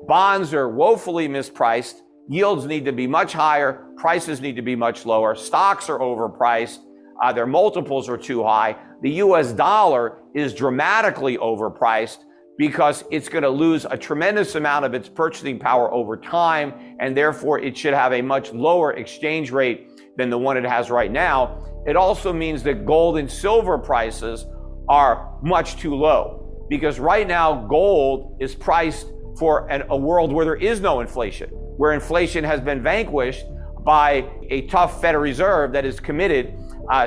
bonds are woefully mispriced. Yields need to be much higher. Prices need to be much lower. Stocks are overpriced. Their multiples are too high. The US dollar is dramatically overpriced because it's going to lose a tremendous amount of its purchasing power over time, and therefore it should have a much lower exchange rate than the one it has right now. It also means that gold and silver prices are much too low, because right now gold is priced for a world where there is no inflation, where inflation has been vanquished by a tough Federal Reserve that is committed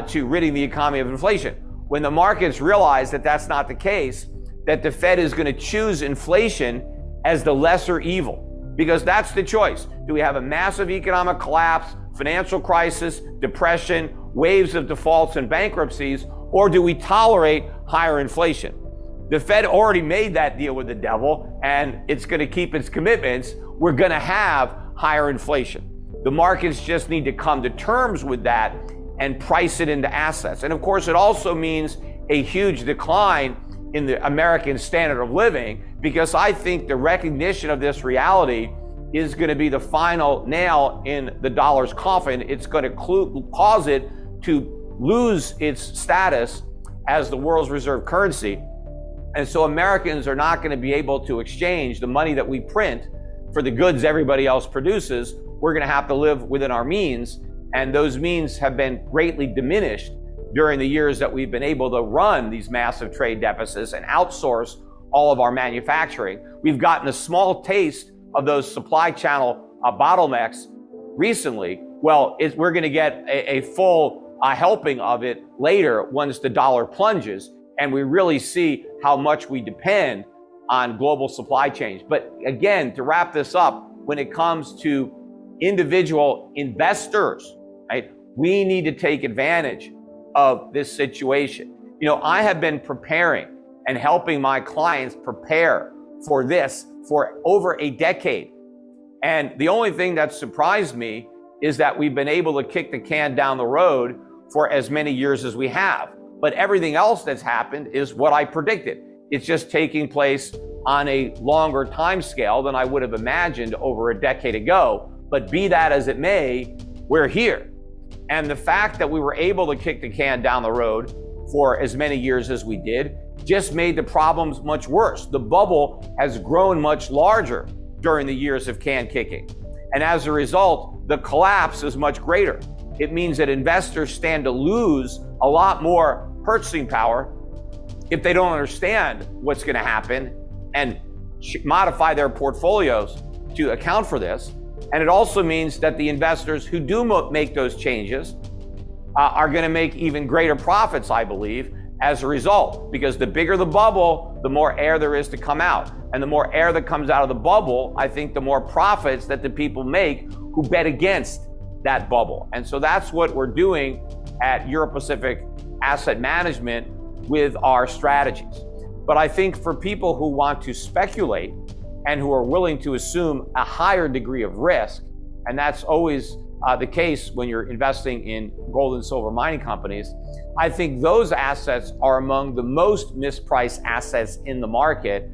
to ridding the economy of inflation. When the markets realize that that's not the case, that the Fed is going to choose inflation as the lesser evil, because that's the choice. Do we have a massive economic collapse, financial crisis, depression, waves of defaults and bankruptcies, or do we tolerate higher inflation? The Fed already made that deal with the devil, and it's going to keep its commitments. We're going to have higher inflation. The markets just need to come to terms with that and price it into assets. And of course, it also means a huge decline in the American standard of living, because I think the recognition of this reality is going to be the final nail in the dollar's coffin. It's going to cause it to lose its status as the world's reserve currency. And so Americans are not going to be able to exchange the money that we print for the goods everybody else produces. We're going to have to live within our means, and those means have been greatly diminished during the years that we've been able to run these massive trade deficits and outsource all of our manufacturing. We've gotten a small taste of those supply channel bottlenecks recently. Well, we're going to get a full helping of it later once the dollar plunges and we really see how much we depend on global supply chains. But again, to wrap this up, when it comes to individual investors, right, we need to take advantage of this situation. You know, I have been preparing and helping my clients prepare for this for over a decade. And the only thing that surprised me is that we've been able to kick the can down the road for as many years as we have. But everything else that's happened is what I predicted. It's just taking place on a longer time scale than I would have imagined over a decade ago. But be that as it may, we're here. And the fact that we were able to kick the can down the road for as many years as we did just made the problems much worse. The bubble has grown much larger during the years of can kicking. And as a result, the collapse is much greater. It means that investors stand to lose a lot more purchasing power if they don't understand what's going to happen and modify their portfolios to account for this. And it also means that the investors who do make those changes are going to make even greater profits, I believe, as a result, because the bigger the bubble, the more air there is to come out. And the more air that comes out of the bubble, I think the more profits that the people make who bet against that bubble. And so that's what we're doing at Euro Pacific Asset Management with our strategies. But I think for people who want to speculate and who are willing to assume a higher degree of risk, and that's always the case when you're investing in gold and silver mining companies, I think those assets are among the most mispriced assets in the market,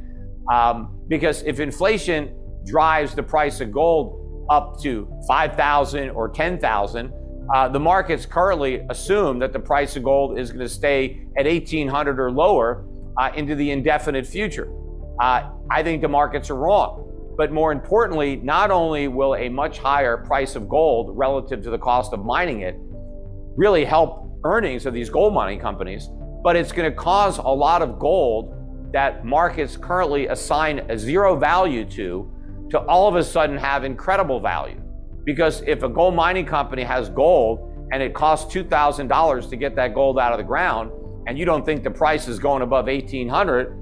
because if inflation drives the price of gold up to 5,000 or 10,000, the markets currently assume that the price of gold is going to stay at 1,800 or lower into the indefinite future. I think the markets are wrong. But more importantly, not only will a much higher price of gold relative to the cost of mining it really help earnings of these gold mining companies, but it's going to cause a lot of gold that markets currently assign a zero value to all of a sudden have incredible value. Because if a gold mining company has gold and it costs $2,000 to get that gold out of the ground, and you don't think the price is going above 1,800,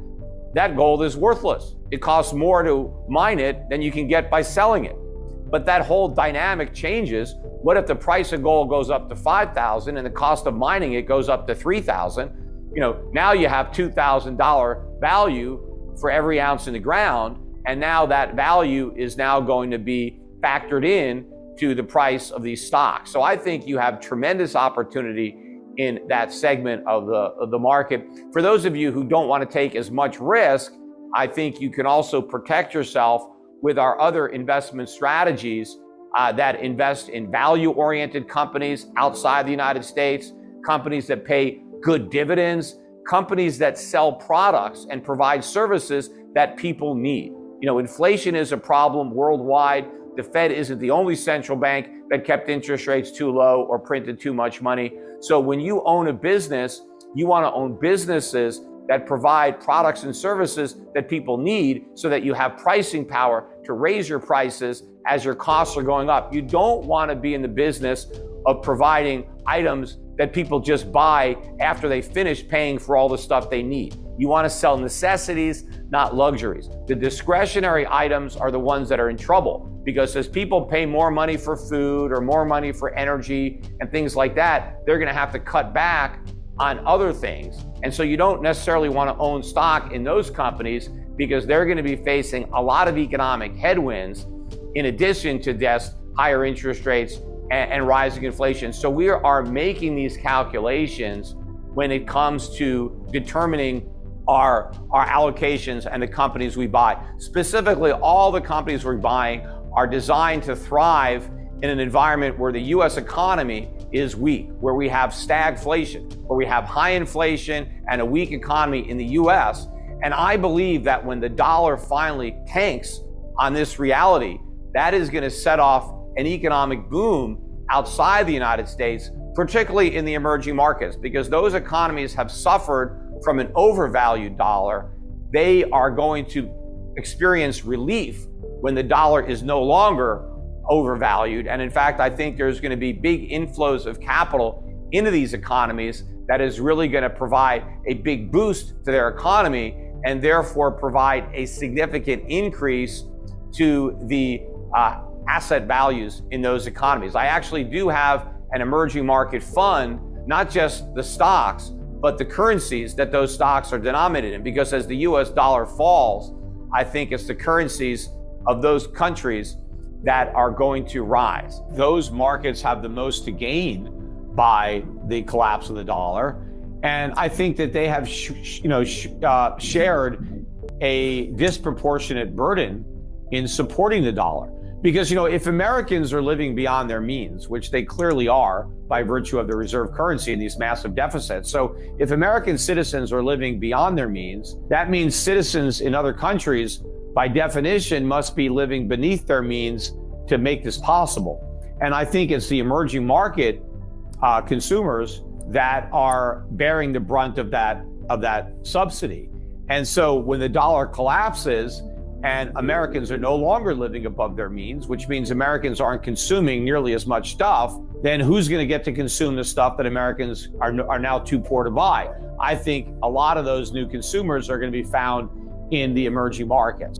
that gold is worthless. It costs more to mine it than you can get by selling it. But that whole dynamic changes. What if the price of gold goes up to 5,000 and the cost of mining it goes up to 3,000? You know, now you have $2,000 value for every ounce in the ground, and now that value is now going to be factored in to the price of these stocks. So I think you have tremendous opportunity in that segment of the market. For those of you who don't want to take as much risk, I think you can also protect yourself with our other investment strategies that invest in value-oriented companies outside the United States, companies that pay good dividends, companies that sell products and provide services that people need. You know, inflation is a problem worldwide. The Fed isn't the only central bank that kept interest rates too low or printed too much money. So when you own a business, you want to own businesses that provide products and services that people need so that you have pricing power to raise your prices as your costs are going up. You don't want to be in the business of providing items that people just buy after they finish paying for all the stuff they need. You want to sell necessities, not luxuries. The discretionary items are the ones that are in trouble, because as people pay more money for food or more money for energy and things like that, they're going to have to cut back on other things. And so you don't necessarily want to own stock in those companies, because they're going to be facing a lot of economic headwinds in addition to just higher interest rates and rising inflation. So we are making these calculations when it comes to determining our allocations and the companies we buy. Specifically, all the companies we're buying are designed to thrive in an environment where the US economy is weak, where we have stagflation, where we have high inflation and a weak economy in the US. And I believe that when the dollar finally tanks on this reality, that is going to set off an economic boom outside the United States, particularly in the emerging markets, because those economies have suffered from an overvalued dollar. They are going to experience relief when the dollar is no longer overvalued. And in fact, I think there's going to be big inflows of capital into these economies that is really going to provide a big boost to their economy, and therefore provide a significant increase to the asset values in those economies. I actually do have an emerging market fund, not just the stocks, but the currencies that those stocks are denominated in, because as the US dollar falls, I think it's the currencies of those countries that are going to rise. Those markets have the most to gain by the collapse of the dollar. And I think that they have shared a disproportionate burden in supporting the dollar. Because, if Americans are living beyond their means, which they clearly are by virtue of the reserve currency and these massive deficits. So if American citizens are living beyond their means, that means citizens in other countries, by definition, must be living beneath their means to make this possible. And I think it's the emerging market consumers that are bearing the brunt of that subsidy. And so when the dollar collapses, and Americans are no longer living above their means, which means Americans aren't consuming nearly as much stuff, then who's going to get to consume the stuff that Americans are now too poor to buy? I think a lot of those new consumers are going to be found in the emerging markets.